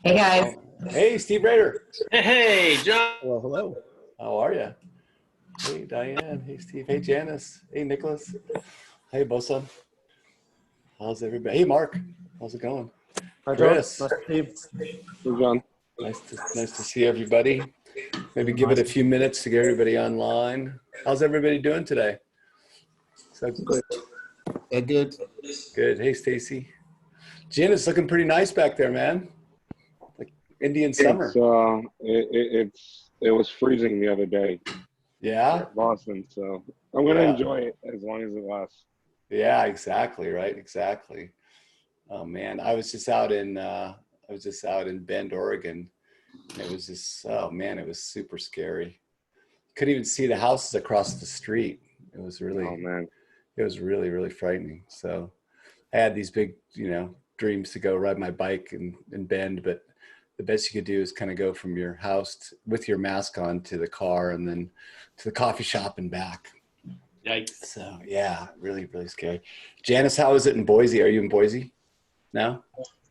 Hey guys. Hey, Steve Rader. Hey, John. Well, hello. How are you? Hey, Diane. Hey, Steve. Hey, Janice. Hey, Nicholas. Hey, Bosa. How's everybody? Hey, Mark. How's it going? Hi, John. Chris. Nice to see you. Hey, John. Nice to see everybody. Maybe give it Nice. a few minutes to get everybody online. How's everybody doing today? So Good. Yeah, good. good. Hey, Stacy. Janice looking pretty nice back there, man. Like Indian summer. It was freezing the other day here Yeah. in Boston, so I'm gonna Yeah. enjoy it as long as it lasts. Yeah. Exactly. Right. Exactly. Oh man, I was just out in Bend, Oregon. It was just, oh man, it was super scary. Couldn't even see the houses across the street. It was Oh really, man, it was really, really frightening. So I had these big, dreams to go ride my bike in Bend, but the best you could do is kind of go from your house with your mask on to the car and then to the coffee shop and back. Yikes. So yeah, really, really scary. Janice, how is it in Boise? Are you in Boise now?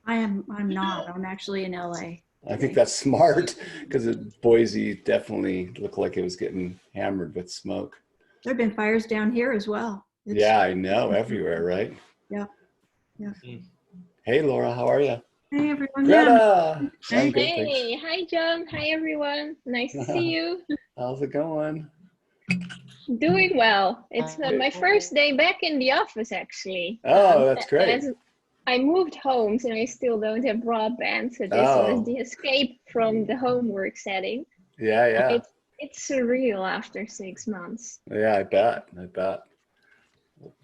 I'm not. I'm actually in LA. I think that's smart because Boise definitely looked like it was getting hammered with smoke. There have been fires down here as well. Yeah, I know, everywhere, right? Yeah. Yeah. Hey, Laura, how are you? Hey everyone. Yeah. Greta, I'm Hey. good, thanks. Hey, hi John. Hi everyone. Nice to see you. How's it going? Doing well. It's my first day back in the office actually. Oh, that's great. As I moved home, so I still don't have broadband. So this was Oh, the escape from the homework setting. yeah, yeah, It's surreal after 6 months. yeah. I bet, I bet.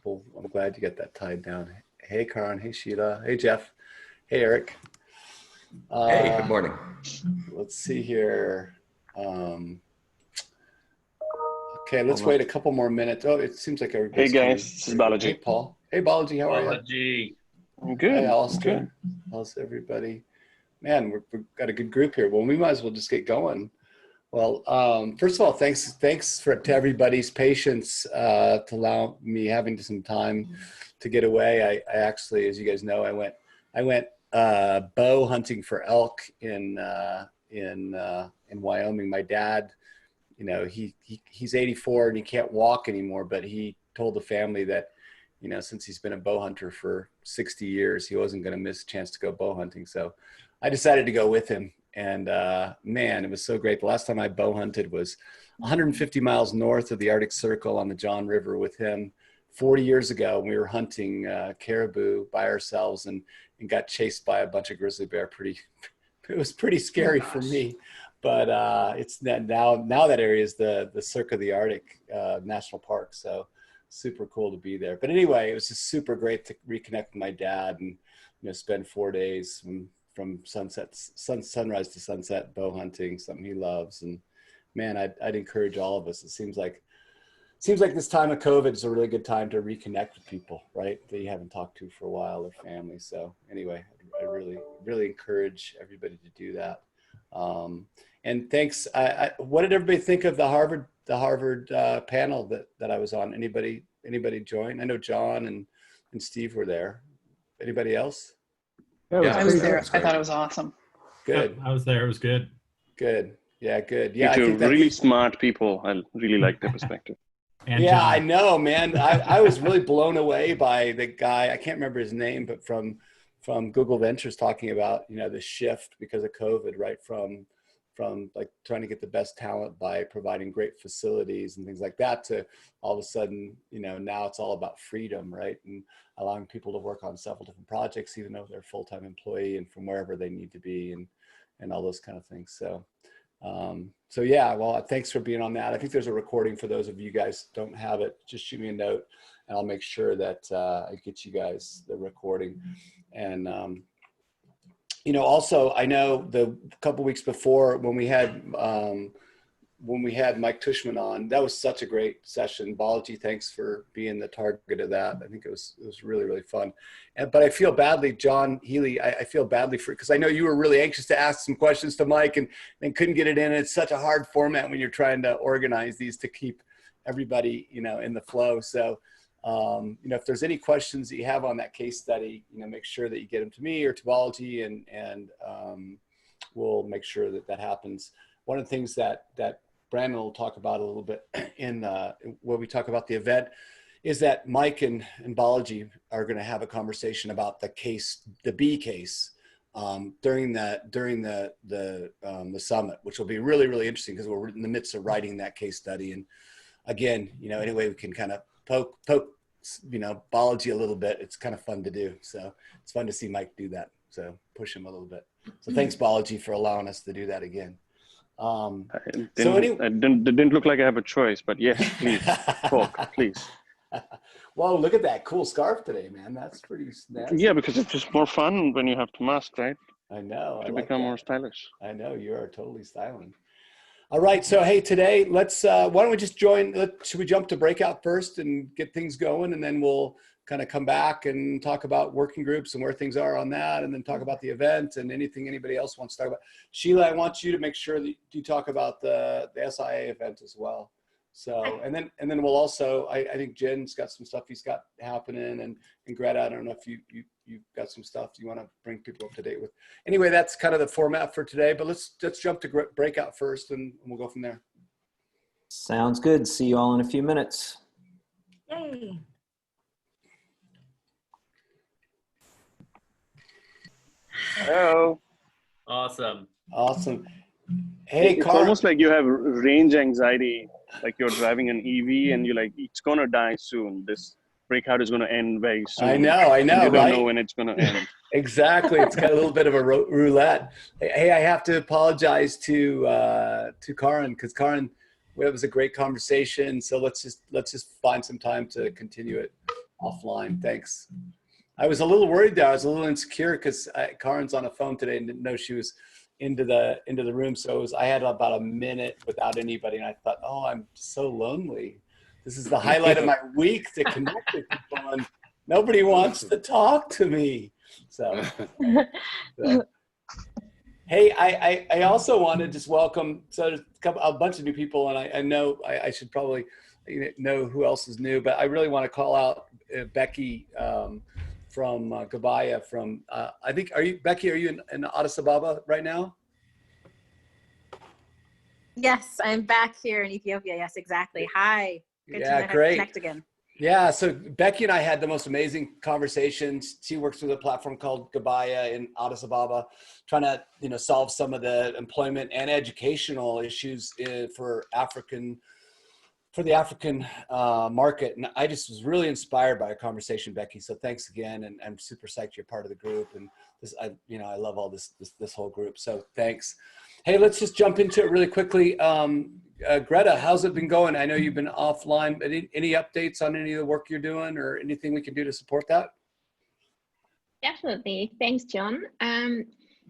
Well, I'm glad you got that tied down. Hey, Karan. Hey, Sheila. Hey, Jeff. Hey, Eric. Hey, good morning. Let's see here. Okay, let's wait a couple more minutes. Oh, it seems like Hey everybody's guys, coming. this is Hey, Balaji. Paul. Hey, Balaji, how are you? Apology. I'm good. Hey, I'm Alistair. good. How's everybody? Man, we've got a good group here. Well, we might as well just get going. Well, first of all, thanks to everybody's patience to allow me having some time to get away. I actually, as you guys know, I went bow hunting for elk in Wyoming. My dad, he's 84 and he can't walk anymore, but he told the family that, since he's been a bow hunter for 60 years, he wasn't going to miss a chance to go bow hunting. So I decided to go with him. And man, it was so great. The last time I bow hunted was 150 miles north of the Arctic Circle on the John River with him 40 years ago. We were hunting caribou by ourselves and got chased by a bunch of grizzly bear. It was pretty scary for me. But it's now that area is the Cirque of the Arctic National Park. So super cool to be there. But anyway, it was just super great to reconnect with my dad and spend 4 days from sunrise to sunset bow hunting, something he loves. And man, I'd encourage all of us. It seems like this time of COVID is a really good time to reconnect with people, right? That you haven't talked to for a while, or family. So anyway, I really encourage everybody to do that. And thanks. What did everybody think of the Harvard panel that I was on? Anybody join? I know John and Steve were there. Anybody else? Yeah, I was was there. there. I thought it was awesome. Good. Yep, I was there. It was good. Good. Yeah, good. You Yeah, I two think that's really smart people. I really like their perspective. And yeah, I John. know, man. I was really blown away by the guy. I can't remember his name, but from Google Ventures talking about the shift because of COVID, right? From like trying to get the best talent by providing great facilities and things like that to all of a sudden, now it's all about freedom, right? And allowing people to work on several different projects, even though they're a full-time employee and from wherever they need to be and all those kind of things. So yeah, well, thanks for being on that. I think there's a recording for those of you guys who don't have it. Just shoot me a note and I'll make sure that I get you guys the recording. And also I know the couple weeks before when we had Mike Tushman on, that was such a great session. Balaji, thanks for being the target of that. I think it was really, really fun. But I feel badly, John Healy, I feel badly because I know you were really anxious to ask some questions to Mike and couldn't get it in. It's such a hard format when you're trying to organize these to keep everybody, in the flow. So if there's any questions that you have on that case study, make sure that you get them to me or to Balaji, and we'll make sure that that happens. One of the things that Brandon will talk about a little bit in when we talk about the event is that Mike and Balaji are going to have a conversation about the case, the B case, during the summit, which will be really, really interesting because we're in the midst of writing that case study. And again, you know, anyway, we can kind of poke, you know, Balaji a little bit. It's kind of fun to do. So it's fun to see Mike do that. So push him a little bit. So thanks, Balaji, for allowing us to do that again. It didn't look like I have a choice, but yes, please talk, please. Whoa, look at that cool scarf today, man. That's pretty snazzy. Yeah, because it's just more fun when you have to mask, right? I know. To become more stylish. I know, you are totally styling. All right, so hey, today let's why don't we just join? Should we jump to breakout first and get things going, and then we'll kind of come back and talk about working groups and where things are on that, and then talk about the event and anything anybody else wants to talk about. Sheila, I want you to make sure that you talk about the SIA event as well. So, and then we'll also, I think Jen's got some stuff he's got happening, and Greta, I don't know if you've got some stuff you want to bring people up to date with. Anyway, that's kind of the format for today, but let's jump to breakout first and we'll go from there. Sounds good. See you all in a few minutes. Yay. Hello. Awesome. Awesome. Hey, it's Carl. almost like you have range anxiety, like you're driving an EV and you're like, it's going to die soon. This breakout is going to end very soon. I know, you right? don't know when it's going to end. Exactly. It's got a little bit of a roulette. Hey, I have to apologize to Karin, because Karin, it was a great conversation. So let's just find some time to continue it offline. Thanks. I was a little worried there. I was a little insecure because Karin's on a phone today and didn't know she was into the room. So I had about a minute without anybody, and I thought, oh, I'm so lonely. This is the highlight of my week to connect with people, and nobody wants to talk to me. So hey, I also want to just welcome a bunch of new people, and I know I should probably know who else is new, but I really want to call out Becky from Gabaya from, I think, Becky, are you in Addis Ababa right now? Yes, I'm back here in Ethiopia. Yes, exactly. Hi. Good to connect again. Yeah, so Becky and I had the most amazing conversations. She works with a platform called Gabaya in Addis Ababa, trying to solve some of the employment and educational issues for the African market. And I just was really inspired by our conversation, Becky. So thanks again. And I'm super psyched you're part of the group. And this, I love all this whole group. So thanks. Hey, let's just jump into it really quickly. Greta, how's it been going? I know you've been offline, but any updates on any of the work you're doing or anything we can do to support that? Definitely. Thanks, John.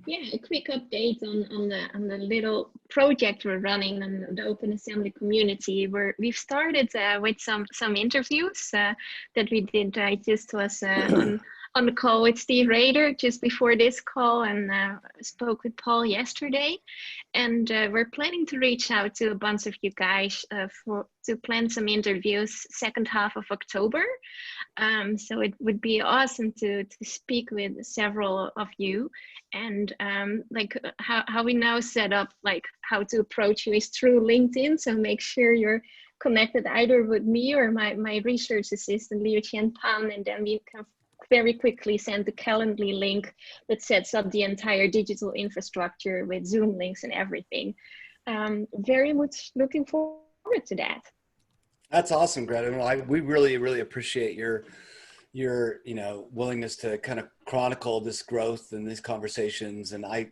Yeah, a quick update on the little project we're running on the Open Assembly community, where we've started with some interviews that we did. I just was on the call with Steve Rader just before this call, and spoke with Paul yesterday. And we're planning to reach out to a bunch of you guys to plan some interviews second half of October. So it would be awesome to speak with several of you. And like how we now set up, like how to approach you is through LinkedIn. So make sure you're connected either with me or my research assistant, Liu Qian Pan, and then we can very quickly send the Calendly link that sets up the entire digital infrastructure with Zoom links and everything. Very much looking forward to that. That's awesome, Greta. We really, really appreciate your willingness to kind of chronicle this growth and these conversations. And I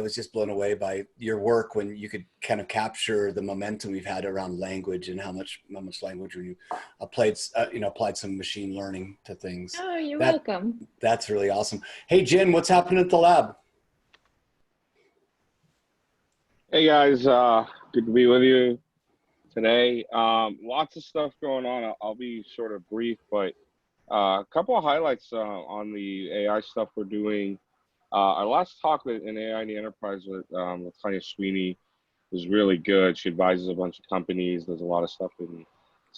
was just blown away by your work when you could kind of capture the momentum we've had around language and how much language you applied some machine learning to things. Oh, you're welcome. That's really awesome. Hey, Jen, what's happening at the lab? Hey guys, good to be with you today. Lots of stuff going on. I'll be sort of brief, but a couple of highlights on the AI stuff we're doing. Our last talk in AI in the enterprise with Tanya Sweeney was really good. She advises a bunch of companies. There's a lot of stuff in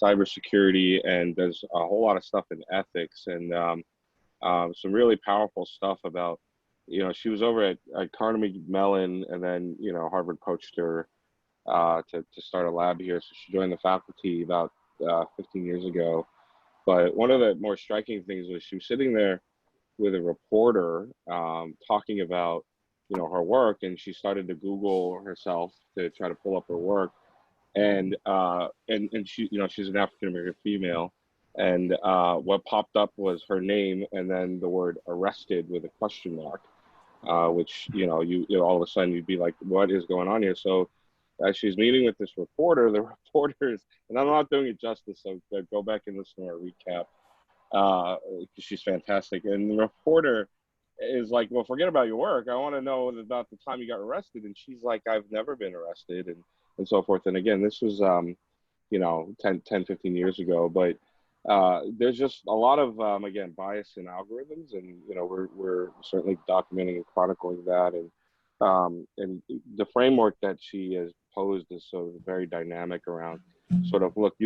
cybersecurity, and there's a whole lot of stuff in ethics, and some really powerful stuff about she was over at Carnegie Mellon, and then, Harvard poached her to start a lab here. So she joined the faculty about 15 years ago. But one of the more striking things was she was sitting there with a reporter talking about, her work, and she started to Google herself to try to pull up her work. And she, she's an African American female, and what popped up was her name and then the word arrested with a question mark, which you all of a sudden you'd be like, what is going on here? So as she's meeting with this reporter, the reporters, and I'm not doing it justice, so go back and listen to our recap, because she's fantastic. And the reporter is like, well, forget about your work. I want to know about the time you got arrested. And she's like, I've never been arrested, and so forth. And again, this was, 10, 15 years ago, but there's just a lot of, again, bias in algorithms, and, we're certainly documenting and chronicling that. And the framework that she has posed is sort of very dynamic around sort of, look,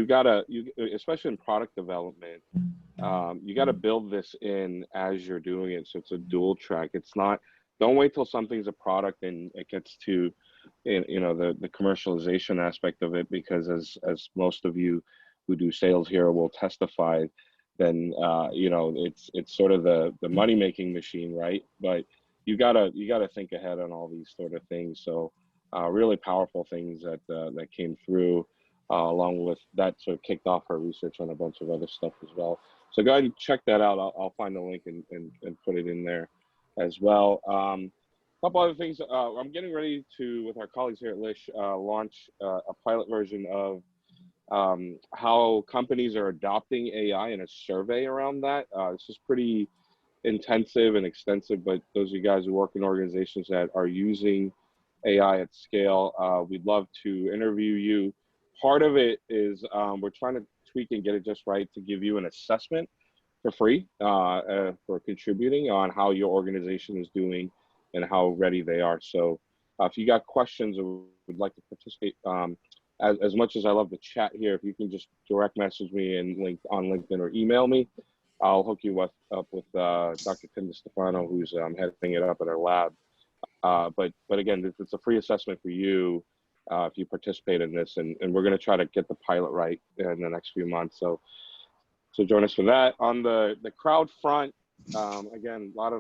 especially in product development, you got to build this in as you're doing it. So it's a dual track. It's not, don't wait till something's a product and it gets to, the commercialization aspect of it, because as most of you who do sales here will testify, then, it's sort of the money-making machine, right? But you gotta think ahead on all these sort of things. So really powerful things that came through, along with that sort of kicked off her research on a bunch of other stuff as well. So go ahead and check that out. I'll find the link and put it in there as well. A couple other things. I'm getting ready to, with our colleagues here at LISH, launch a pilot version of how companies are adopting AI in a survey around that. This is pretty intensive and extensive, but those of you guys who work in organizations that are using AI at scale, we'd love to interview you. Part of it is we're trying to tweak and get it just right to give you an assessment for free for contributing on how your organization is doing and how ready they are. So if you got questions or would like to participate, as much as I love the chat here, if you can just direct message me and on LinkedIn or email me, I'll hook you up with Dr. Tim DeStefano, who's heading it up at our lab. But again, it's a free assessment for you if you participate in this, and we're going to try to get the pilot right in the next few months. So join us for that. On the crowd front, again, a lot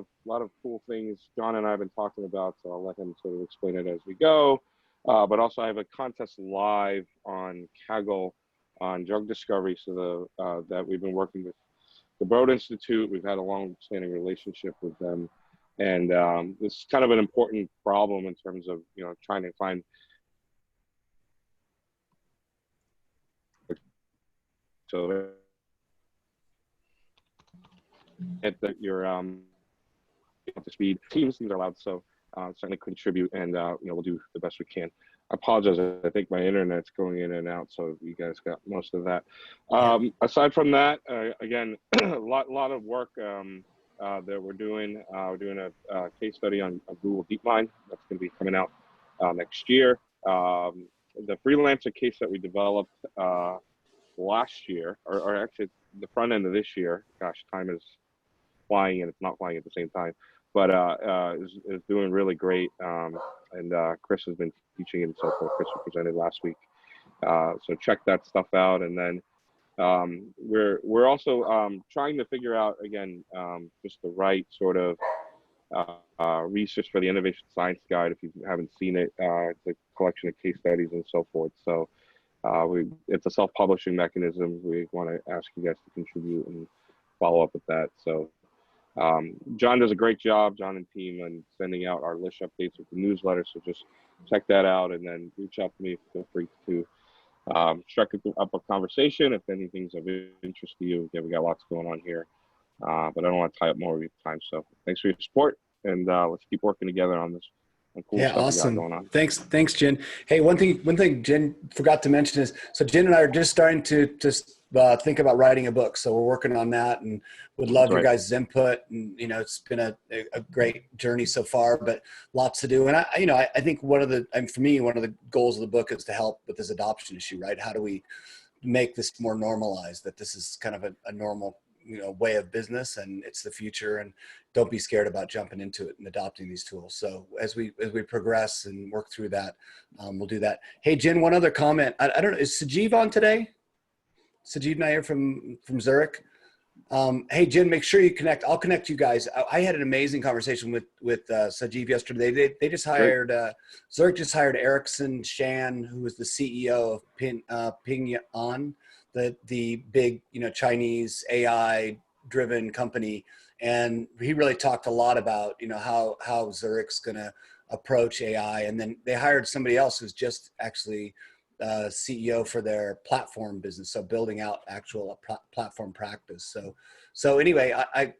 of cool things John and I have been talking about, so I'll let him sort of explain it as we go. But also I have a contest live on Kaggle on drug discovery, so that we've been working with the Broad Institute. We've had a long-standing relationship with them, and this is kind of an important problem in terms of trying to find at your the speed. Teams are allowed, so certainly contribute, and we'll do the best we can. I apologize. I think my internet's going in and out, so you guys got most of that. Aside from that, again, a lot of work that we're doing. We're doing a case study on Google DeepMind that's going to be coming out next year. The freelancer case that we developed last year, or actually the front end of this year. Gosh, time is flying, and it's not flying at the same time. But is doing really great, and Chris has been teaching it and so forth. Chris presented last week, so check that stuff out. And then we're also trying to figure out, again, just the right sort of research for the Innovation Science Guide. If you haven't seen it, it's a collection of case studies and so forth. So it's a self-publishing mechanism. We want to ask you guys to contribute and follow up with that. So John does a great job, John and team, on sending out our LISH updates with the newsletter. So just check that out, and then reach out to me. Feel free to strike up a conversation if anything's of interest to you. Again, we got lots going on here, but I don't want to tie up more of your time. So thanks for your support, and let's keep working together on this. Cool yeah, stuff awesome. going on. Thanks, Jen. Hey, one thing Jen forgot to mention is, so Jen and I are just starting to think about writing a book. So we're working on that, and would love your guys' input. And it's been a great journey so far, but lots to do. And I think for me, one of the goals of the book is to help with this adoption issue, right? How do we make this more normalized, that this is kind of a normal way of business, and it's the future, and don't be scared about jumping into it and adopting these tools. So as we progress and work through that, we'll do that. Hey, Jen, one other comment. I don't know, is Sajeev on today? Sajeev Nair from Zurich. Hey, Jen, make sure you connect. I'll connect you guys. I had an amazing conversation with Sajeev yesterday. They just hired, Zurich just hired Ericsson Shan, who was the CEO of Ping An, the big, Chinese AI driven company. And he really talked a lot about, how Zurich's going to approach AI. And then they hired somebody else who's just actually CEO for their platform business, so building out actual platform practice. So anyway,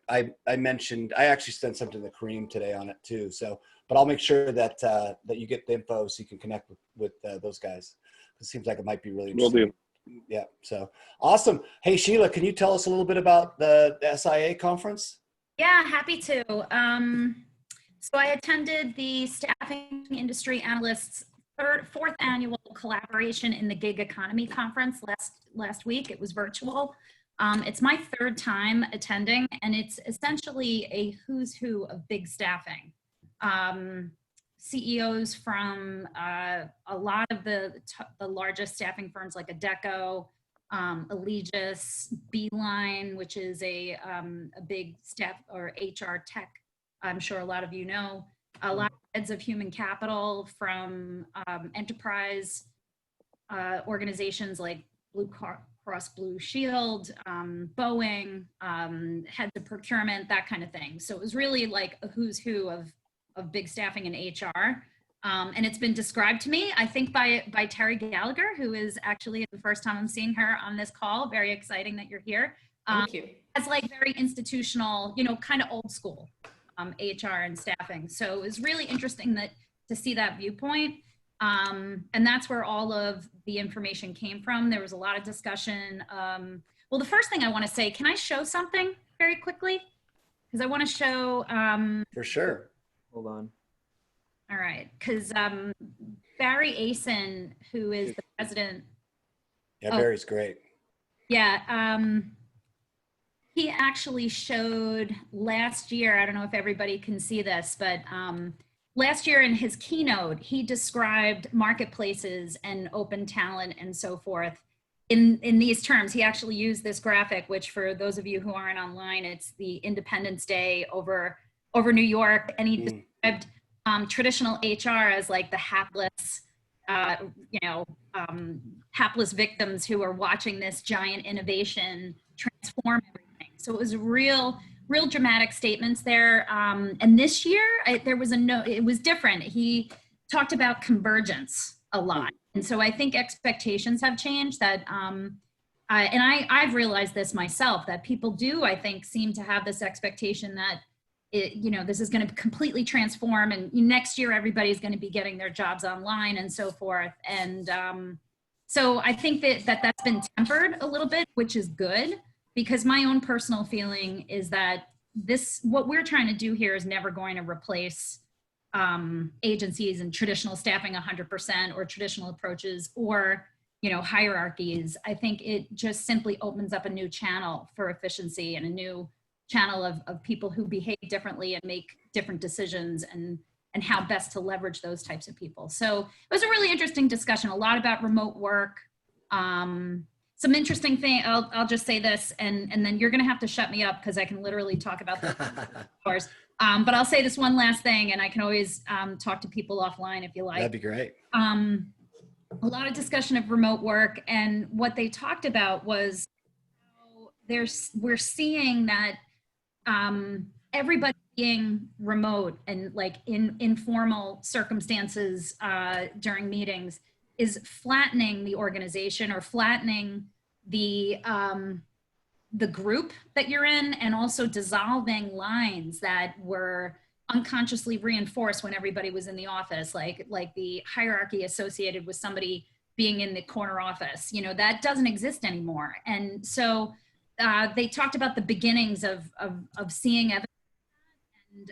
I mentioned, I actually sent something to Kareem today on it too. So, but I'll make sure that that you get the info so you can connect with those guys. It seems like it might be really interesting. Will do. Yeah. So awesome. Hey, Sheila, can you tell us a little bit about the SIA conference? Yeah, happy to. So I attended the Staffing Industry Analysts fourth annual collaboration in the gig economy conference last week. It was virtual. It's my third time attending, and it's essentially a who's who of big staffing. CEOs from a lot of the largest staffing firms like Adecco, Allegis, Beeline, which is a big staff or HR tech, I'm sure a lot of you know. A lot of heads of human capital from enterprise organizations like Blue Cross Blue Shield, Boeing, heads of procurement, that kind of thing. So it was really like a who's who of big staffing in HR. And it's been described to me, I think, by Terry Gallagher, who is actually the first time I'm seeing her on this call. Very exciting that you're here. Thank you. As like very institutional, kind of old school. HR and staffing. So it was really interesting to see that viewpoint. And that's where all of the information came from. There was a lot of discussion. Well, the first thing I want to say, can I show something very quickly? Because I want to show. For sure. Hold on. All right. Because Barry Asen, who is the president. Yeah, Barry's great. Yeah. He actually showed last year, I don't know if everybody can see this, but last year in his keynote, he described marketplaces and open talent and so forth in these terms. He actually used this graphic, which for those of you who aren't online, it's the Independence Day over New York. And he described traditional HR as like the hapless, hapless victims who are watching this giant innovation transform everything. So it was real dramatic statements there. And this year, it was different. He talked about convergence a lot. And so I think expectations have changed that, and I've realized this myself, that people do, I think, seem to have this expectation that, this is going to completely transform, and next year everybody's going to be getting their jobs online and so forth. And so I think that's been tempered a little bit, which is good. Because my own personal feeling is that what we're trying to do here is never going to replace agencies and traditional staffing 100% or traditional approaches or, hierarchies. I think it just simply opens up a new channel for efficiency and a new channel of people who behave differently and make different decisions and how best to leverage those types of people. So it was a really interesting discussion, a lot about remote work. Some interesting thing, I'll just say this, and then you're going to have to shut me up because I can literally talk about this for hours. But I'll say this one last thing, and I can always talk to people offline if you like. That'd be great. A lot of discussion of remote work, and what they talked about was how we're seeing that everybody being remote and like in informal circumstances during meetings is flattening the organization or flattening the group that you're in, and also dissolving lines that were unconsciously reinforced when everybody was in the office, like the hierarchy associated with somebody being in the corner office, that doesn't exist anymore. And so they talked about the beginnings of seeing evidence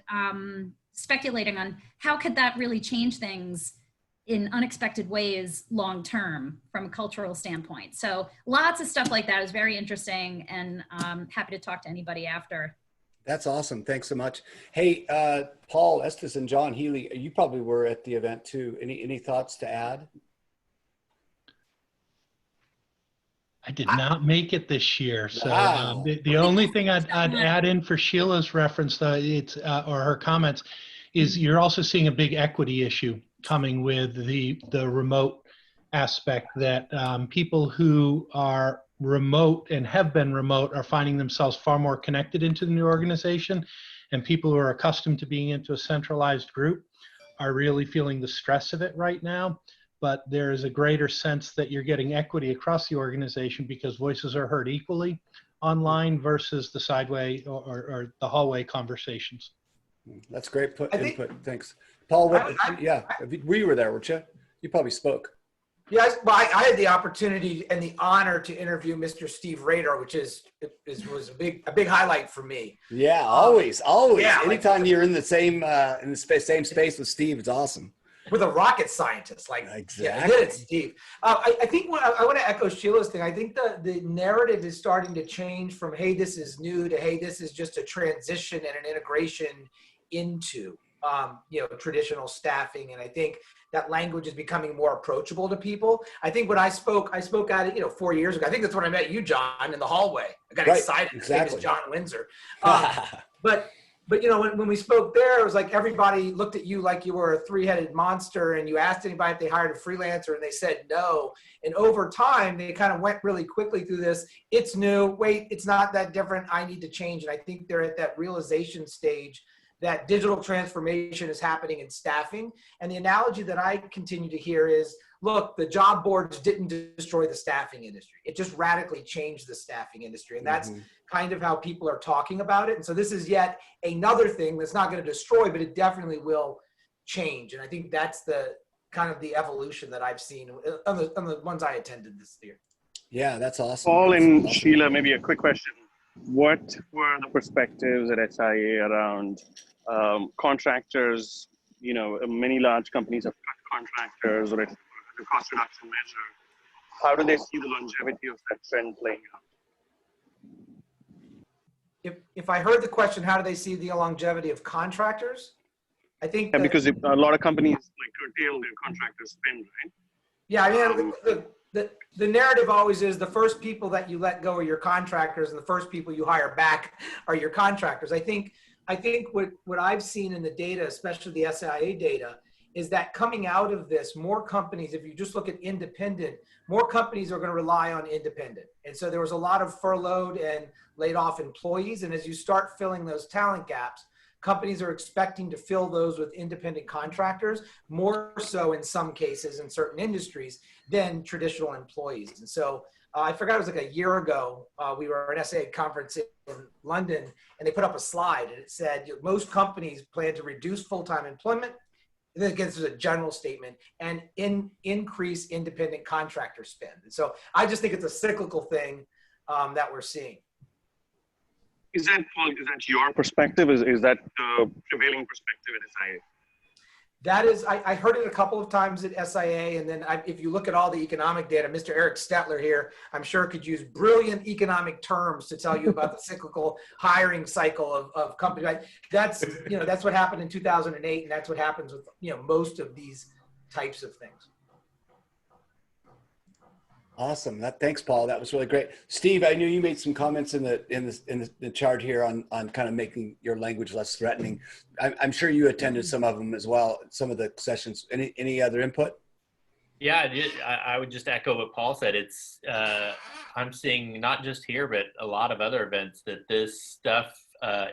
and speculating on how could that really change things in unexpected ways long term from a cultural standpoint. So lots of stuff like that is very interesting, and happy to talk to anybody after. That's awesome. Thanks so much. Hey, Paul Estes and John Healy, you probably were at the event too. Any thoughts to add? I did not make it this year, so Wow. the only thing I'd add in for Sheila's reference, or her comments, is you're also seeing a big equity issue coming with the remote aspect, that people who are remote and have been remote are finding themselves far more connected into the new organization, and people who are accustomed to being into a centralized group are really feeling the stress of it right now. But there is a greater sense that you're getting equity across the organization because voices are heard equally online versus the sideway or the hallway conversations. That's great input. Thanks. Paul, we were there, weren't you? You probably spoke. Yes, well, I had the opportunity and the honor to interview Mr. Steve Radar, which was a big highlight for me. Yeah, always. Yeah, anytime you're in the same same space with Steve, it's awesome. With a rocket scientist, exactly. Yeah, hit it, Steve. I think I want to echo Sheila's thing. I think the narrative is starting to change from, hey, this is new, to, hey, this is just a transition and an integration into traditional staffing. And I think that language is becoming more approachable to people. I think when I spoke at it 4 years ago. I think that's when I met you, John, in the hallway. I got excited. Exactly. His name is John Windsor. But when we spoke there, it was like everybody looked at you like you were a three-headed monster, and you asked anybody if they hired a freelancer, and they said no. And over time, they kind of went really quickly through this. It's new. Wait, it's not that different. I need to change. And I think they're at that realization stage that digital transformation is happening in staffing. And the analogy that I continue to hear is, look, the job boards didn't destroy the staffing industry. It just radically changed the staffing industry. And that's kind of how people are talking about it. And so this is yet another thing that's not going to destroy, but it definitely will change. And I think that's the kind of the evolution that I've seen on the ones I attended this year. Yeah, that's awesome. Paul and awesome. Sheila, maybe a quick question. What were the perspectives at SIA around contractors? Many large companies have cut contractors or a cost reduction measure. How do they see the longevity of that trend playing out? If I heard the question, how do they see the longevity of contractors? I think because a lot of companies curtail their contractor spend, right? Yeah, I mean, the narrative always is the first people that you let go are your contractors, and the first people you hire back are your contractors. I think what I've seen in the data, especially the SIA data, is that coming out of this, more companies, if you just look at independent, more companies are going to rely on independent. And so there was a lot of furloughed and laid off employees. And as you start filling those talent gaps, companies are expecting to fill those with independent contractors, more so in some cases in certain industries than traditional employees. And so I forgot, it was like a year ago, we were at an SIA conference in London, and they put up a slide, and it said most companies plan to reduce full-time employment. And then again, this is a general statement, and increase independent contractor spend. And so I just think it's a cyclical thing that we're seeing. Is that your perspective? Is that the prevailing perspective at SIA? That is, I heard it a couple of times at SIA, and then if you look at all the economic data, Mr. Eric Stetler here, I'm sure could use brilliant economic terms to tell you about the cyclical hiring cycle of companies. Right? That's what happened in 2008, and that's what happens with most of these types of things. Awesome. Thanks, Paul. That was really great. Steve, I knew you made some comments in the chart here on kind of making your language less threatening. I'm sure you attended some of them as well, some of the sessions. Any other input? Yeah, I would just echo what Paul said. It's I'm seeing not just here, but a lot of other events that this stuff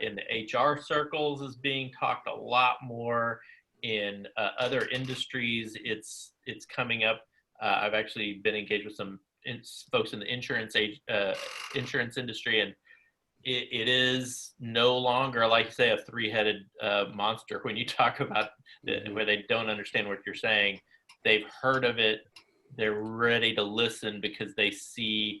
in the HR circles is being talked a lot more. In other industries, it's coming up. I've actually been engaged with some folks in the insurance industry, and it is no longer, like you say, a three-headed monster when you talk about where they don't understand what you're saying. They've heard of it. They're ready to listen because they see,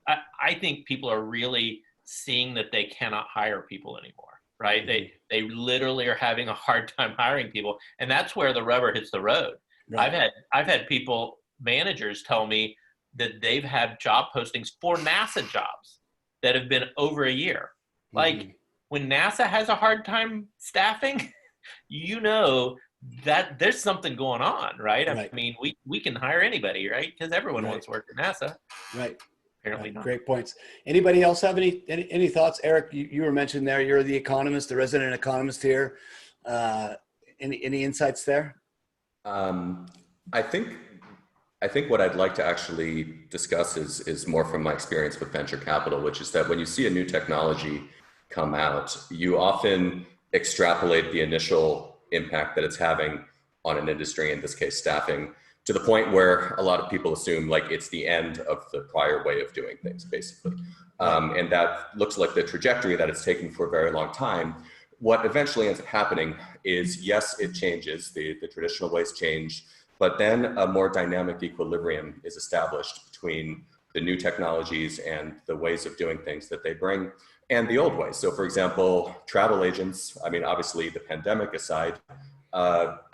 I think people are really seeing that they cannot hire people anymore, right? They literally are having a hard time hiring people. And that's where the rubber hits the road. Right. I've had people, managers, tell me that they've had job postings for NASA jobs that have been over a year. Like when NASA has a hard time staffing, you know that there's something going on, right? I mean, we can hire anybody, right? Because everyone wants to work at NASA. Right. Apparently not. Great points. Anybody else have any thoughts? Eric, you were mentioned there. You're the economist, the resident economist here. Any insights there? I think what I'd like to actually discuss is more from my experience with venture capital, which is that when you see a new technology come out, you often extrapolate the initial impact that it's having on an industry, in this case staffing, to the point where a lot of people assume like it's the end of the prior way of doing things, basically. And that looks like the trajectory that it's taking for a very long time. What eventually ends up happening is, yes, it changes, the traditional ways change, but then a more dynamic equilibrium is established between the new technologies and the ways of doing things that they bring and the old ways. So for example, travel agents, I mean, obviously the pandemic aside,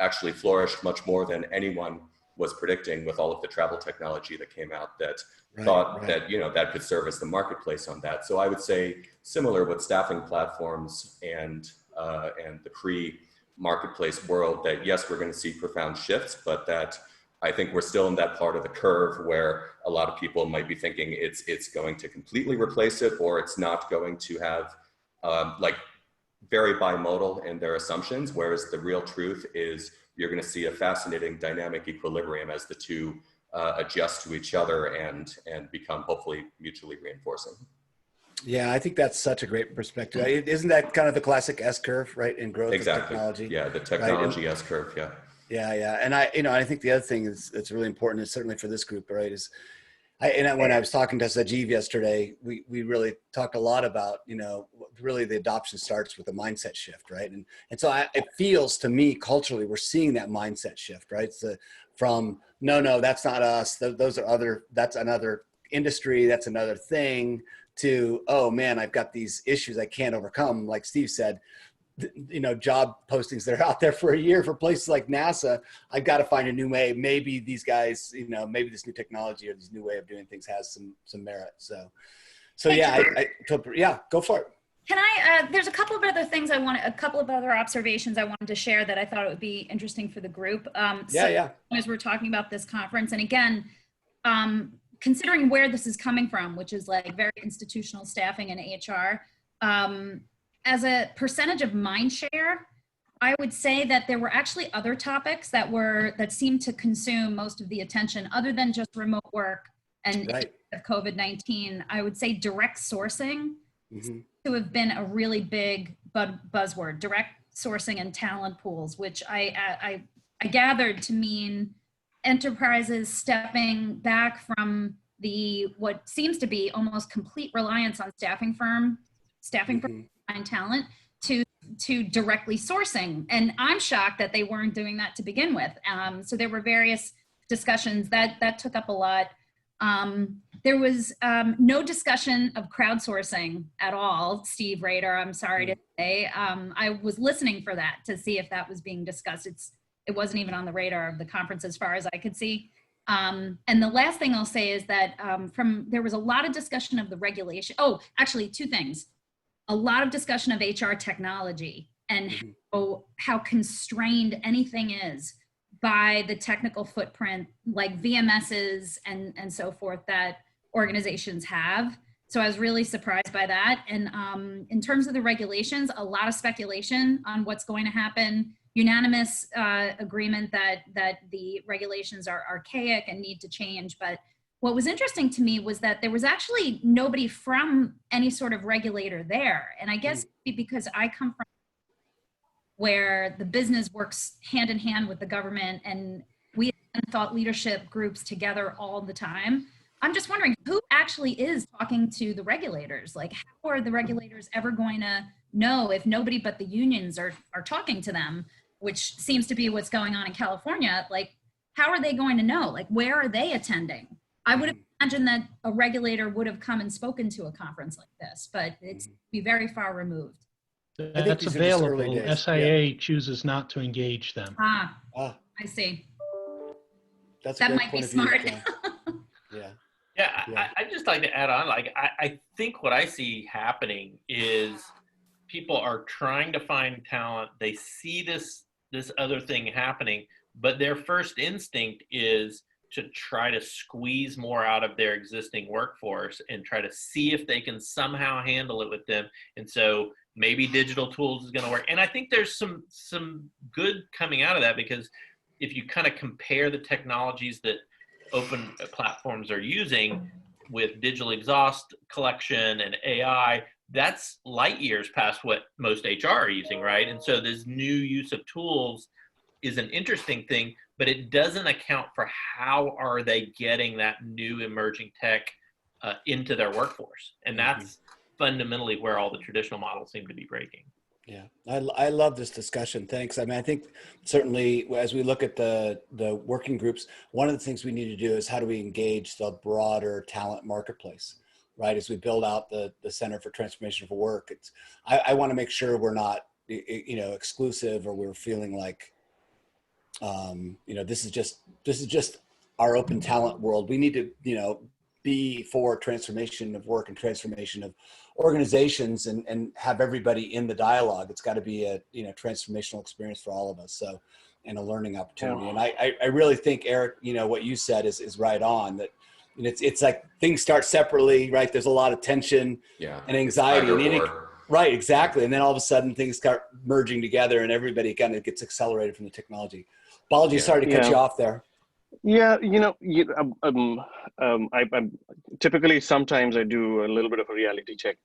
actually flourished much more than anyone was predicting with all of the travel technology that came out that thought that, you know, that could serve as the marketplace on that. So I would say similar with staffing platforms and the pre-marketplace world, that yes, we're going to see profound shifts, but that I think we're still in that part of the curve where a lot of people might be thinking it's going to completely replace it, or it's not going to have like very bimodal in their assumptions, whereas the real truth is you're going to see a fascinating dynamic equilibrium as the two adjust to each other and become hopefully mutually reinforcing. Yeah, I think that's such a great perspective. Isn't that kind of the classic S curve, right, in growth of technology? Yeah, the technology S curve. Yeah. Yeah. And I think the other thing that's really important is certainly for this group, right, is when I was talking to Sajeev yesterday, we really talked a lot about, you know, really the adoption starts with a mindset shift, right? And so it feels to me culturally, we're seeing that mindset shift, right? It's from, no, that's not us. Those are that's another industry, that's another thing, to, oh man, I've got these issues I can't overcome. Like Steve said, you know, job postings that are out there for a year for places like NASA, I've got to find a new way. Maybe these guys, you know, maybe this new technology or this new way of doing things has some merit. So yeah, yeah, go for it. Can I, there's a couple of other things a couple of other observations I wanted to share that I thought it would be interesting for the group. As we're talking about this conference, and again, considering where this is coming from, which is like very institutional staffing and HR, as a percentage of mind share, I would say that there were actually other topics that seemed to consume most of the attention other than just remote work and COVID-19. I would say direct sourcing to have been a really big buzzword, direct sourcing and talent pools, which I gathered to mean enterprises stepping back from what seems to be almost complete reliance on staffing firms find talent to directly sourcing. And I'm shocked that they weren't doing that to begin with. So there were various discussions that took up a lot. There was no discussion of crowdsourcing at all, Steve Rader, I'm sorry to say. I was listening for that to see if that was being discussed. It wasn't even on the radar of the conference as far as I could see. And the last thing I'll say is that there was a lot of discussion of the regulation. Oh, actually, two things. A lot of discussion of HR technology and how constrained anything is by the technical footprint, like VMSs and so forth, that organizations have. So I was really surprised by that. And in terms of the regulations, a lot of speculation on what's going to happen. Unanimous agreement that the regulations are archaic and need to change. But what was interesting to me was that there was actually nobody from any sort of regulator there. And I guess because I come from where the business works hand in hand with the government and we thought leadership groups together all the time. I'm just wondering who actually is talking to the regulators? Like, how are the regulators ever going to know if nobody but the unions are talking to them, which seems to be what's going on in California? Like, how are they going to know? Like, where are they attending? I would imagine that a regulator would have come and spoken to a conference like this, but it's be very far removed. That's available. SIA chooses not to engage them. I see. That's a That great might be point of view, smart. John. Yeah. Yeah, I'd just like to add on, like, I think what I see happening is people are trying to find talent. They see this other thing happening, but their first instinct is to try to squeeze more out of their existing workforce and try to see if they can somehow handle it with them. And so maybe digital tools is going to work. And I think there's some good coming out of that, because if you kind of compare the technologies that open platforms are using with digital exhaust collection and AI, that's light years past what most HR are using, right? And so this new use of tools is an interesting thing, but it doesn't account for how are they getting that new emerging tech into their workforce. And that's fundamentally where all the traditional models seem to be breaking. Yeah, I love this discussion. Thanks. I mean, I think certainly as we look at the working groups, one of the things we need to do is how do we engage the broader talent marketplace, right? As we build out the Center for Transformation for Work, I want to make sure we're not, exclusive, or we're feeling like, this is just our open talent world. We need to, be for transformation of work and transformation of organizations, and have everybody in the dialogue. It's got to be a transformational experience for all of us. So, and a learning opportunity. And I really think, Eric, what you said is right on. That it's like things start separately, right? There's a lot of tension and anxiety. Right, exactly. And then all of a sudden things start merging together, and everybody kind of gets accelerated from the technology. Balaji, sorry to cut you off there. Yeah, I typically sometimes I do a little bit of a reality check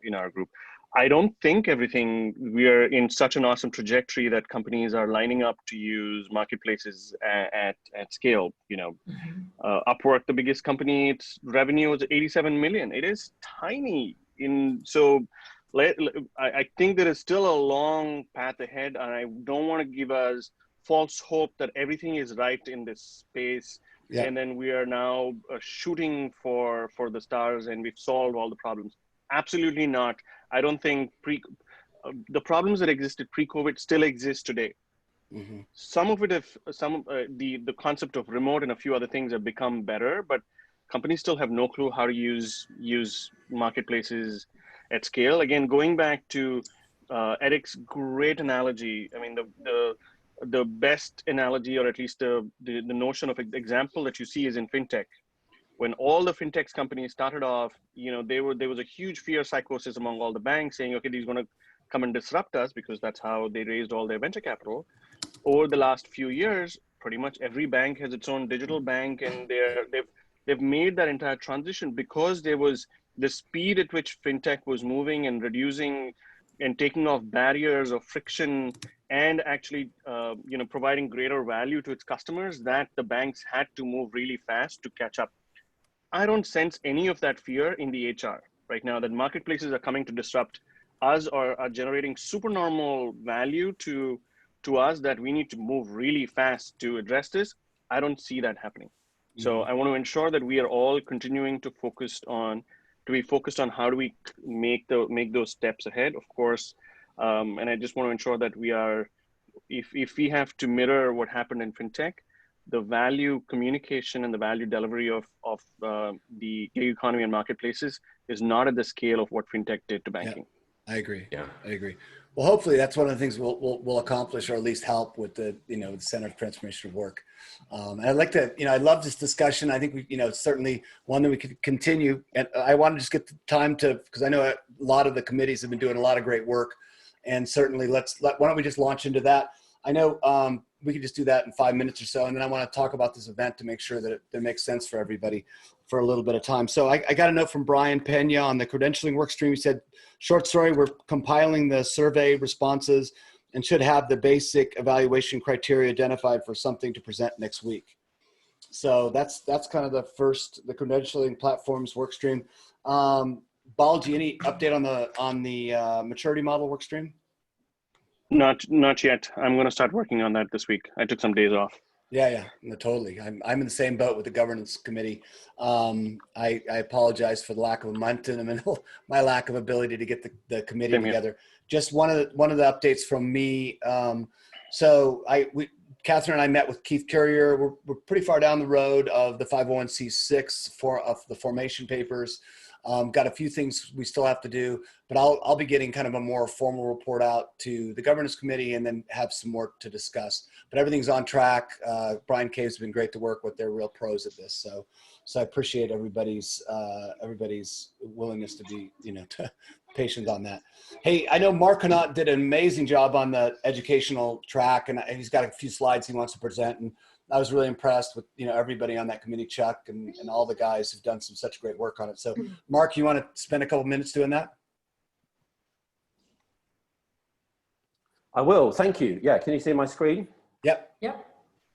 in our group. I don't think we are in such an awesome trajectory that companies are lining up to use marketplaces at scale. Upwork, the biggest company, its revenue is 87 million. It is tiny. I think there is still a long path ahead, and I don't want to give us false hope that everything is right in this space, and then we are now shooting for the stars and we've solved all the problems. Absolutely not. I don't think the problems that existed pre-COVID still exist today. Some of it, the concept of remote and a few other things have become better, but companies still have no clue how to use marketplaces at scale. Again, going back to Eric's great analogy, I mean, the best analogy, or at least the notion of example that you see, is in fintech. When all the fintech companies started off, there was a huge fear psychosis among all the banks saying, okay, these are going to come and disrupt us, because that's how they raised all their venture capital. Over the last few years, pretty much every bank has its own digital bank, and they've made that entire transition because there was the speed at which fintech was moving and reducing and taking off barriers of friction, and actually providing greater value to its customers, that the banks had to move really fast to catch up. I don't sense any of that fear in the HR right now, that marketplaces are coming to disrupt us or are generating supernormal value to us, that we need to move really fast to address this. I don't see that happening. So I want to ensure that we are all continuing to be focused on how do we make those steps ahead, of course. And I just want to ensure that we are, if we have to mirror what happened in fintech, the value communication and the value delivery of the gig economy and marketplaces is not at the scale of what fintech did to banking. I agree. I agree. Well, hopefully that's one of the things we'll accomplish, or at least help with the the Center for Transformation of Work. And I'd like to I love this discussion. I think we it's certainly one that we could continue. And I want to just get the time to, because I know a lot of the committees have been doing a lot of great work, and certainly why don't we just launch into that? I know we could just do that in 5 minutes or so, and then I want to talk about this event to make sure that it makes sense for everybody for a little bit of time. So I got a note from Brian Pena on the credentialing work stream. He said, short story, we're compiling the survey responses and should have the basic evaluation criteria identified for something to present next week. So that's kind of the credentialing platforms work stream. Balaji, any update on the maturity model work stream? Not yet. I'm going to start working on that this week. I took some days off. Yeah, no, totally. I'm in the same boat with the governance committee. I apologize for the lack of momentum and my lack of ability to get the committee together. Just one of the updates from me. Catherine and I met with Keith Currier. We're pretty far down the road of the 501c6 of the formation papers. Got a few things we still have to do, but I'll be getting kind of a more formal report out to the governance committee and then have some more to discuss. But everything's on track. Brian Cave's been great to work with. They're real pros at this. So I appreciate everybody's willingness to be, patient on that. Hey, I know Mark Connaught did an amazing job on the educational track, and he's got a few slides he wants to present. And I was really impressed with, everybody on that committee, Chuck and all the guys who've done such great work on it. So Mark, you want to spend a couple minutes doing that? I will, thank you. Yeah, can you see my screen? Yep. Yep.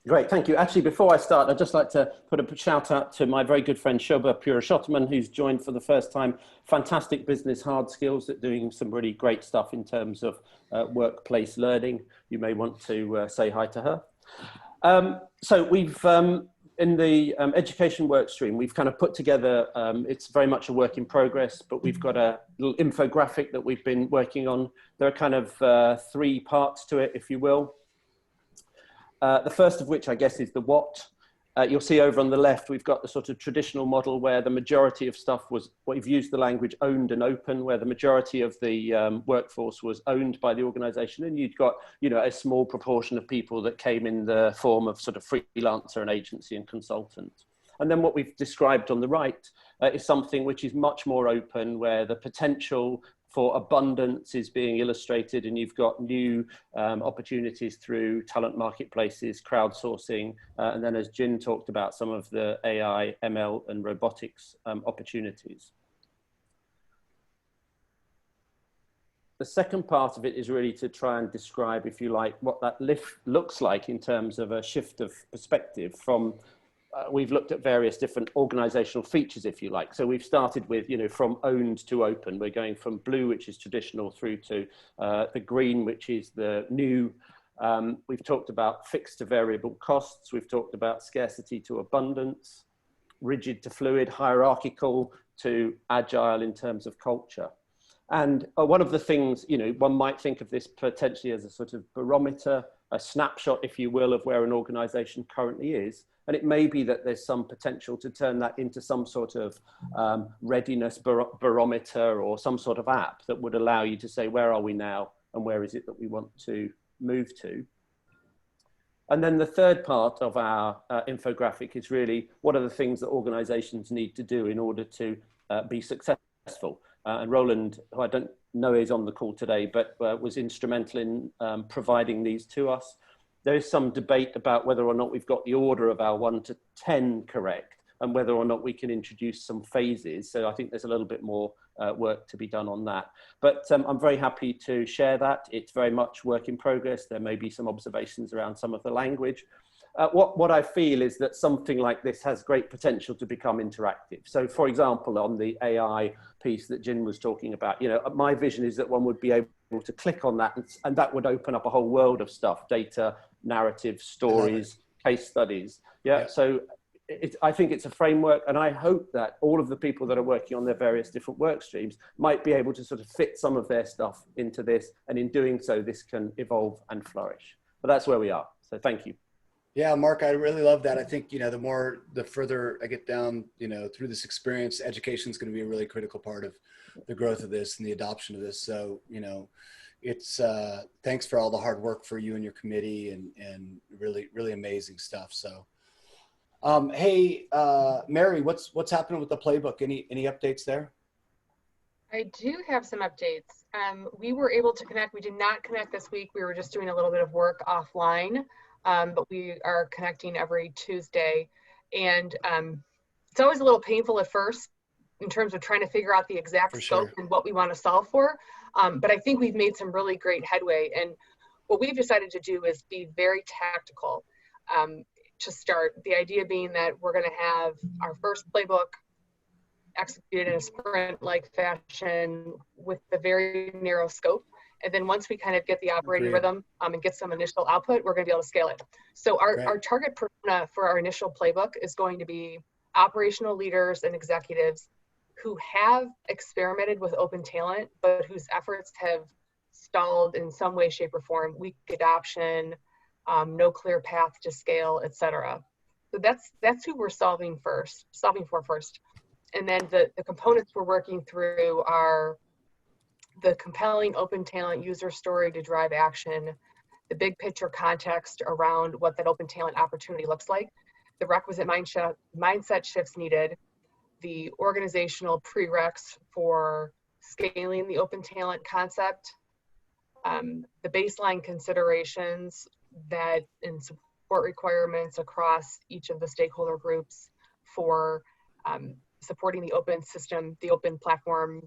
Great, thank you. Actually, before I start, I'd just like to put a shout out to my very good friend Shobha Purushottam, who's joined for the first time. Fantastic business hard skills at doing some really great stuff in terms of workplace learning. You may want to say hi to her. So we've, in the education work stream, we've kind of put together, it's very much a work in progress, but we've got a little infographic that we've been working on. There are kind of 3 parts to it, if you will. The first of which, I guess, is the what. You'll see over on the left, we've got the sort of traditional model where the majority of stuff was, we've used the language owned and open, where the majority of the workforce was owned by the organization. And you'd got, a small proportion of people that came in the form of sort of freelancer and agency and consultant. And then what we've described on the right is something which is much more open, where the potential for abundance is being illustrated, and you've got new opportunities through talent marketplaces, crowdsourcing, and then as Jin talked about, some of the AI, ML, and robotics opportunities. The second part of it is really to try and describe, if you like, what that lift looks like in terms of a shift of perspective from we've looked at various different organizational features, if you like. So we've started with, from owned to open. We're going from blue, which is traditional, through to the green, which is the new. We've talked about fixed to variable costs. We've talked about scarcity to abundance, rigid to fluid, hierarchical to agile in terms of culture. And one of the things, one might think of this potentially as a sort of barometer, a snapshot, if you will, of where an organization currently is. And it may be that there's some potential to turn that into some sort of readiness barometer or some sort of app that would allow you to say, where are we now and where is it that we want to move to? And then the third part of our infographic is really, what are the things that organizations need to do in order to be successful? And Roland, who I don't know is on the call today, but was instrumental in providing these to us. There is some debate about whether or not we've got the order of our 1 to 10 correct, and whether or not we can introduce some phases. So I think there's a little bit more work to be done on that. But I'm very happy to share that. It's very much work in progress. There may be some observations around some of the language. What I feel is that something like this has great potential to become interactive. So for example, on the AI piece that Jin was talking about, my vision is that one would be able to click on that and that would open up a whole world of stuff, data, narrative, stories, case studies. Yeah. So I think it's a framework, and I hope that all of the people that are working on their various different work streams might be able to sort of fit some of their stuff into this, and in doing so, this can evolve and flourish. But that's where we are. So thank you. Yeah, Mark, I really love that. I think, the further I get down, through this experience, education is going to be a really critical part of the growth of this and the adoption of this. So, it's thanks for all the hard work for you and your committee, and really, really amazing stuff. So, hey, Mary, what's happening with the playbook? Any updates there? I do have some updates. We were able to connect. We did not connect this week. We were just doing a little bit of work offline. But we are connecting every Tuesday, and it's always a little painful at first in terms of trying to figure out the exact scope and what we want to solve for. But I think we've made some really great headway, and what we've decided to do is be very tactical to start. The idea being that we're going to have our first playbook executed in a sprint-like fashion with a very narrow scope. And then once we kind of get the operating rhythm and get some initial output, we're going to be able to scale it. So our target persona for our initial playbook is going to be operational leaders and executives who have experimented with open talent, but whose efforts have stalled in some way, shape, or form. Weak adoption, no clear path to scale, etc. So that's who we're solving for first. And then the components we're working through are the compelling open talent user story to drive action, the big picture context around what that open talent opportunity looks like, the requisite mindset shifts needed, the organizational prereqs for scaling the open talent concept, the baseline considerations that and support requirements across each of the stakeholder groups for supporting the open system, the open platform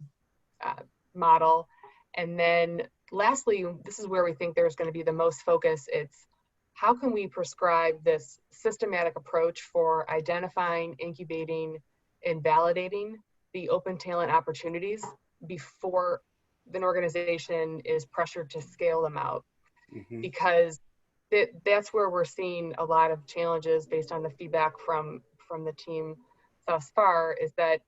model. And then lastly, this is where we think there's going to be the most focus. It's how can we prescribe this systematic approach for identifying, incubating, and validating the open talent opportunities before an organization is pressured to scale them out. Because that's where we're seeing a lot of challenges based on the feedback from the team thus far, is that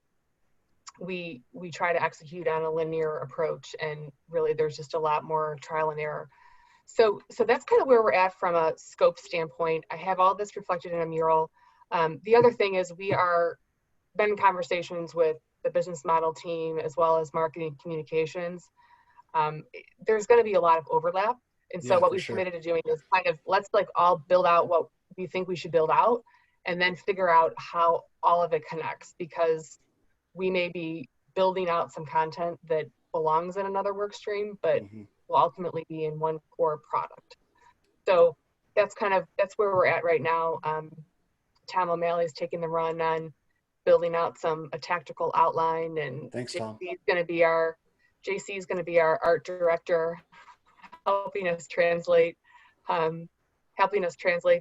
we try to execute on a linear approach, and really there's just a lot more trial and error. So that's kind of where we're at from a scope standpoint. I have all this reflected in a mural. The other thing is we are been in conversations with the business model team as well as marketing communications. There's going to be a lot of overlap. And so what we've committed to doing is kind of, let's like all build out what we think we should build out and then figure out how all of it connects, because we may be building out some content that belongs in another work stream, but will ultimately be in one core product. So that's where we're at right now. Tom O'Malley's taking the run on building out a tactical outline, and JC is going to be our art director, helping us translate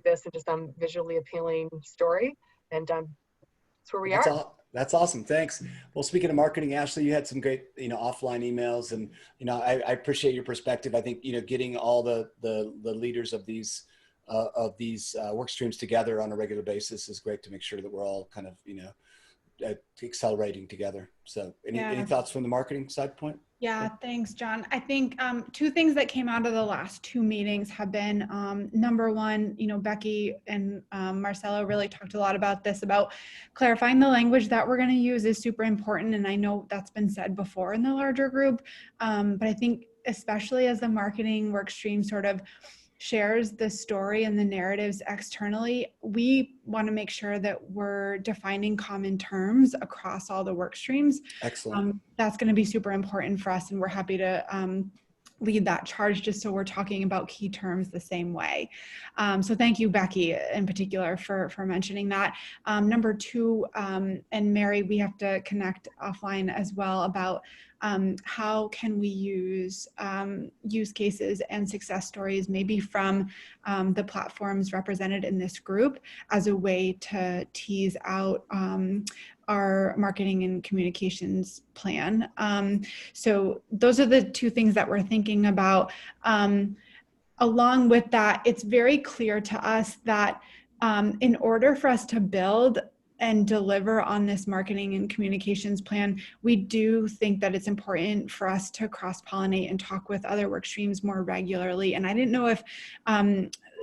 this into some visually appealing story. And that's where we are. That's awesome. Thanks. Well, speaking of marketing, Ashley, you had some great, offline emails, and, I appreciate your perspective. I think, getting all the leaders of these work streams together on a regular basis is great to make sure that we're all kind of, accelerating together. So any thoughts from the marketing side point? Yeah, thanks, John. I think two things that came out of the last two meetings have been, number one, Becky and Marcelo really talked a lot about this, about clarifying the language that we're going to use is super important. And I know that's been said before in the larger group, but I think especially as the marketing work stream sort of shares the story and the narratives externally, we want to make sure that we're defining common terms across all the work streams. Excellent. That's going to be super important for us, and we're happy to lead that charge, just so we're talking about key terms the same way. So thank you, Becky, in particular, for mentioning that. Number two, and Mary, we have to connect offline as well about how can we use use cases and success stories, maybe from the platforms represented in this group, as a way to tease out our marketing and communications plan. So those are the two things that we're thinking about. Along with that, it's very clear to us that in order for us to build and deliver on this marketing and communications plan, we do think that it's important for us to cross-pollinate and talk with other work streams more regularly. And I didn't know if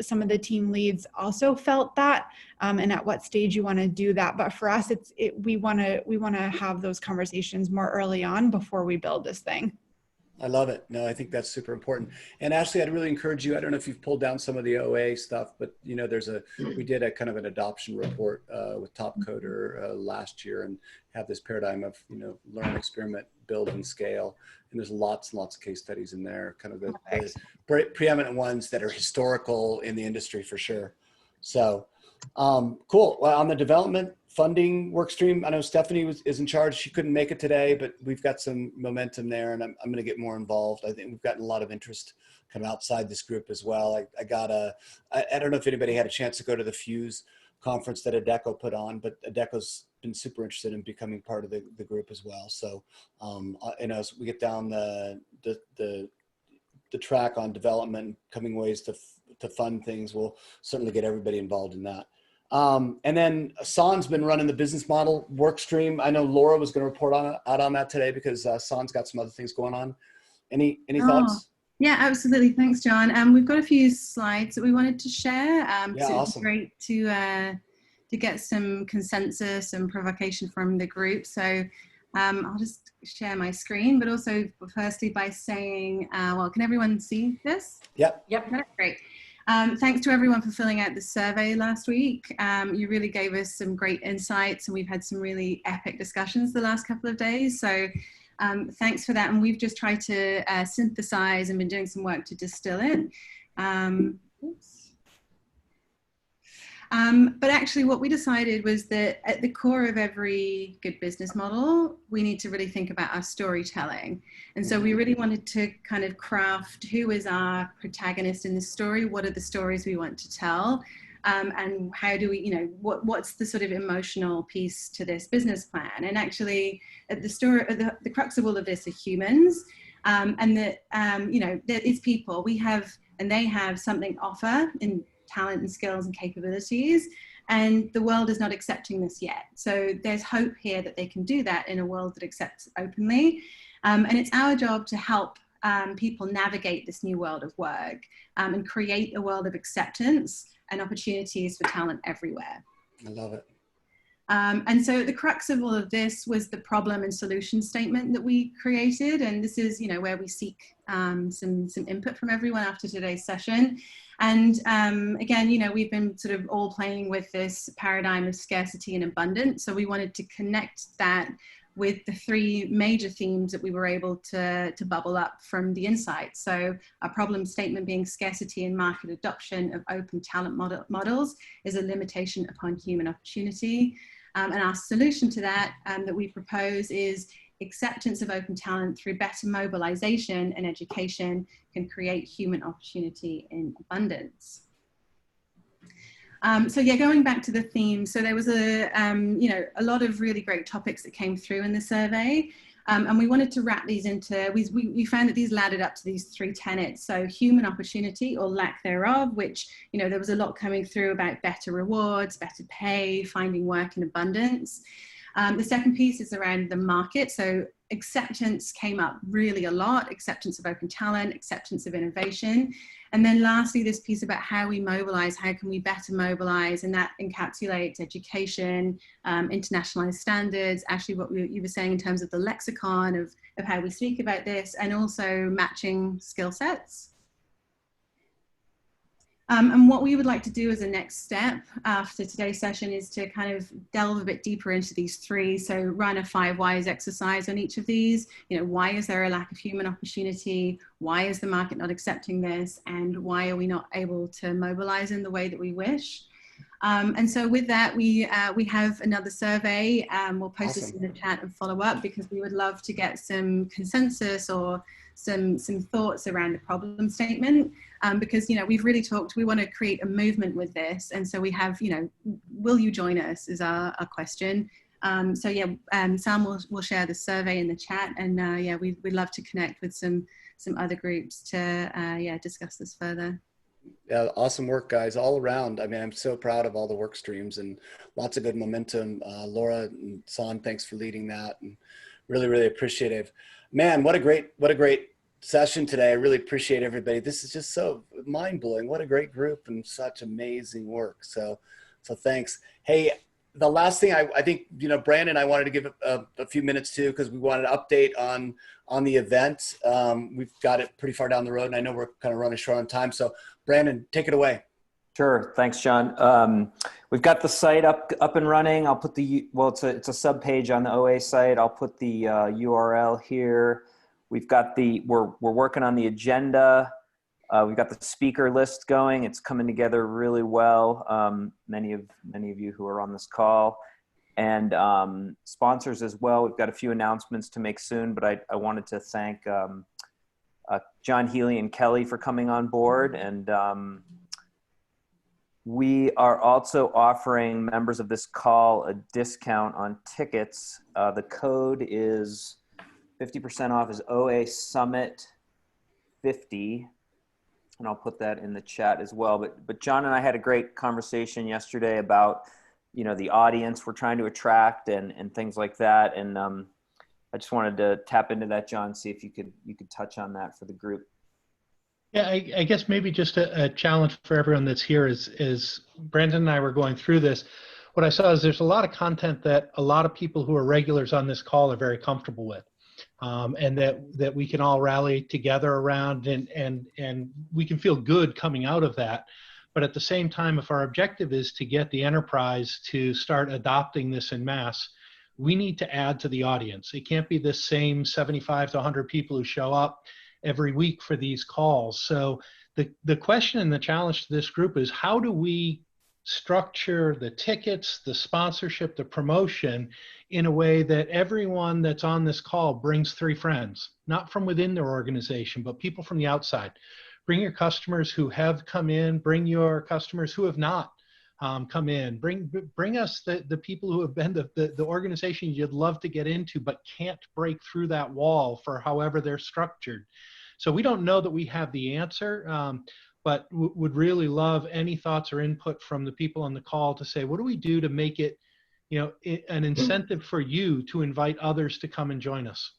some of the team leads also felt that, and at what stage you want to do that. But for us, we want to have those conversations more early on before we build this thing. I love it. No, I think that's super important. And Ashley, I'd really encourage you, I don't know if you've pulled down some of the OA stuff, but we did a kind of an adoption report with Top Coder last year, and have this paradigm of, learn, experiment, build, and scale. And there's lots and lots of case studies in there, kind of the preeminent ones that are historical in the industry for sure. So cool. Well, on the development funding work stream, I know Stephanie is in charge. She couldn't make it today, but we've got some momentum there, and I'm going to get more involved. I think we've gotten a lot of interest kind of outside this group as well. I don't know if anybody had a chance to go to the Fuse conference that Adecco put on, but Adecco's been super interested in becoming part of the group as well. So, as we get down the track on development, coming ways to fund things, we'll certainly get everybody involved in that. And then San's been running the business model work stream. I know Laura was going to report out on that today, because San's got some other things going on. Any thoughts? Yeah, absolutely. Thanks, John. We've got a few slides that we wanted to share. Yeah, so awesome. It's great to get some consensus and provocation from the group. So I'll just share my screen, but also firstly by saying, well, can everyone see this? Yep. Yep. Great. Thanks to everyone for filling out the survey last week. You really gave us some great insights, and we've had some really epic discussions the last couple of days. So thanks for that. And we've just tried to synthesize and been doing some work to distill it. But actually what we decided was that at the core of every good business model, we need to really think about our storytelling. And so we really wanted to kind of craft who is our protagonist in the story, what are the stories we want to tell, and how do we, you know, what's the sort of emotional piece to this business plan? And actually at the story, the crux of all of this are humans, and that, you know, there is people, we have, and they have something to offer in talent and skills and capabilities, and the world is not accepting this yet. So there's hope here that they can do that in a world that accepts openly. And it's our job to help people navigate this new world of work and create a world of acceptance and opportunities for talent everywhere. I love it. And so the crux of all of this was the problem and solution statement that we created. And this is, you know, where we seek some input from everyone after today's session. And again, you know, we've been sort of all playing with this paradigm of scarcity and abundance. So we wanted to connect that with the three major themes that we were able to bubble up from the insights. So our problem statement being scarcity and market adoption of open talent models is a limitation upon human opportunity. And our solution to that that we propose is acceptance of open talent through better mobilization and education can create human opportunity in abundance. So yeah, going back to the theme, so there was you know, a lot of really great topics that came through in the survey. And we wanted to wrap these into, we found that these laddered up to these three tenets. So human opportunity or lack thereof, which, you know, there was a lot coming through about better rewards, better pay, finding work in abundance. The second piece is around the market. So acceptance came up really a lot, acceptance of open talent, acceptance of innovation. And then lastly, this piece about how we mobilize, how can we better mobilize, and that encapsulates education, internationalized standards, actually what you were saying in terms of the lexicon of how we speak about this, and also matching skill sets. And what we would like to do as a next step after today's session is to kind of delve a bit deeper into these three. So run a 5 whys exercise on each of these. You know, why is there a lack of human opportunity? Why is the market not accepting this? And why are we not able to mobilize in the way that we wish? And so with that, we have another survey. We'll post this in the chat and follow up, because we would love to get some consensus or some thoughts around the problem statement, because, you know, we've really talked, we want to create a movement with this. And so we have, you know, will you join us is our question. So yeah, Sam will share the survey in the chat, and yeah, we'd love to connect with some other groups to yeah, discuss this further. Yeah, awesome work, guys, all around. I mean, I'm so proud of all the work streams and lots of good momentum. Laura and San, thanks for leading that, and really, really appreciative. Man, what a great session today. I really appreciate everybody. This is just so mind-blowing. What a great group and such amazing work. So thanks. Hey, the last thing I think, you know, Brandon, I wanted to give a few minutes to, because we wanted to update on the event. We've got it pretty far down the road, and I know we're kind of running short on time. So Brandon, take it away. Sure. Thanks, John. We've got the site up and running. I'll put it's a sub page on the OA site. I'll put the URL here. We've got we're working on the agenda. We've got the speaker list going. It's coming together really well. Many of you who are on this call, and sponsors as well. We've got a few announcements to make soon, but I wanted to thank John Healy and Kelly for coming on board. And we are also offering members of this call a discount on tickets. The code is 50% off is OA Summit 50. And I'll put that in the chat as well. But John and I had a great conversation yesterday about, you know, the audience we're trying to attract and things like that. And I just wanted to tap into that, John, see if you could touch on that for the group. Yeah, I guess maybe just a challenge for everyone that's here is Brandon and I were going through this. What I saw is there's a lot of content that a lot of people who are regulars on this call are very comfortable with, and that we can all rally together around, and we can feel good coming out of that. But at the same time, if our objective is to get the enterprise to start adopting this en masse, we need to add to the audience. It can't be the same 75 to 100 people who show up every week for these calls. So the question and the challenge to this group is, how do we structure the tickets, the sponsorship, the promotion in a way that everyone that's on this call brings 3 friends, not from within their organization, but people from the outside. Bring your customers who have come in, bring your customers who have not come in, bring us the people who have been the organizations you'd love to get into but can't break through that wall for however they're structured. So we don't know that we have the answer, but would really love any thoughts or input from the people on the call to say, what do we do to make it, an incentive for you to invite others to come and join us?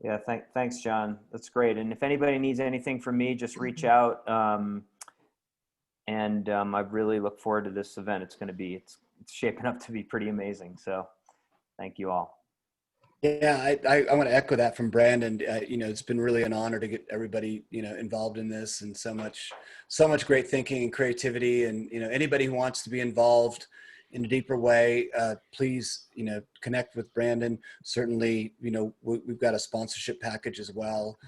Yeah, thanks, John. That's great. And if anybody needs anything from me, just reach out. I really look forward to this event. It's shaping up to be pretty amazing. So thank you all. Yeah, I want to echo that from Brandon. It's been really an honor to get everybody, involved in this, and so much great thinking and creativity. And, anybody who wants to be involved in a deeper way, please, connect with Brandon. Certainly, we've got a sponsorship package as well.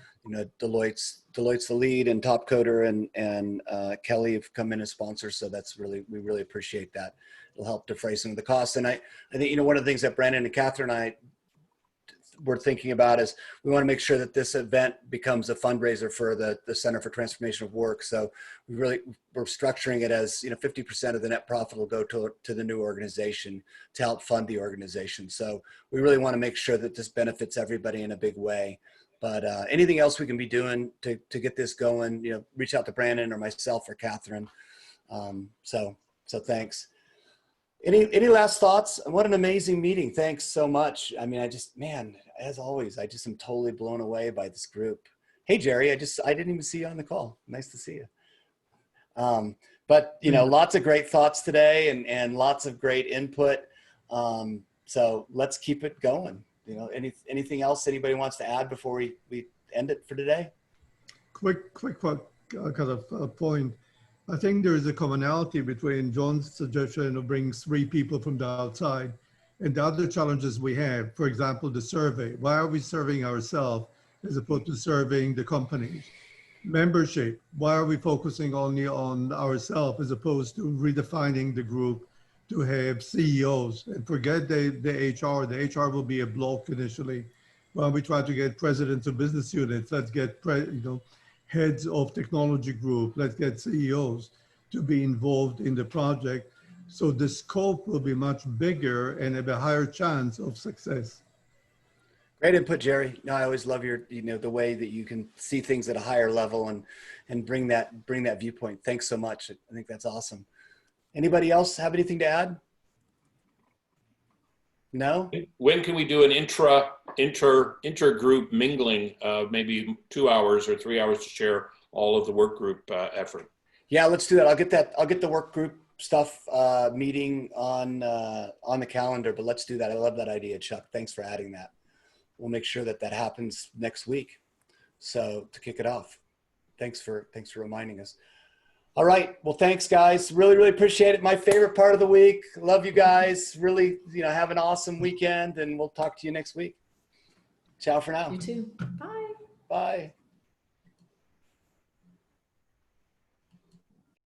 Deloitte's the lead, and Top Coder and Kelly have come in as sponsors. So we really appreciate that. It'll help defray some of the costs. And I think, one of the things that Brandon and Catherine and I we're thinking about is we want to make sure that this event becomes a fundraiser for the Center for Transformation of Work. So we're structuring it as 50% of the net profit will go to the new organization to help fund the organization. So we really want to make sure that this benefits everybody in a big way. But anything else we can be doing to get this going, reach out to Brandon or myself or Catherine. So thanks. Any last thoughts? What an amazing meeting. Thanks so much. I mean, as always, I just am totally blown away by this group. Hey, Jerry, I didn't even see you on the call. Nice to see you. But, lots of great thoughts today and lots of great input. So let's keep it going. Anything else anybody wants to add before we end it for today? Quick kind of point. I think there is a commonality between John's suggestion of bringing 3 people from the outside and the other challenges we have. For example, the survey. Why are we serving ourselves as opposed to serving the companies? Membership. Why are we focusing only on ourselves as opposed to redefining the group to have CEOs? And forget the HR. The HR will be a block initially. While we try to get presidents of business units, let's get heads of technology group, let's get CEOs to be involved in the project. So the scope will be much bigger and have a higher chance of success. Great input, Jerry. No, I always love your, the way that you can see things at a higher level and bring that viewpoint. Thanks so much. I think that's awesome. Anybody else have anything to add? No? When can we do an intergroup mingling of maybe 2 hours or 3 hours to share all of the work group effort? Yeah, let's do that. I'll get the work group stuff meeting on the calendar, but let's do that. I love that idea, Chuck. Thanks for adding that. We'll make sure that happens next week. So to kick it off, thanks for reminding us. All right. Well, thanks, guys. Really, really appreciate it. My favorite part of the week. Love you guys. Really, have an awesome weekend, and we'll talk to you next week. Ciao for now. You too. Bye. Bye.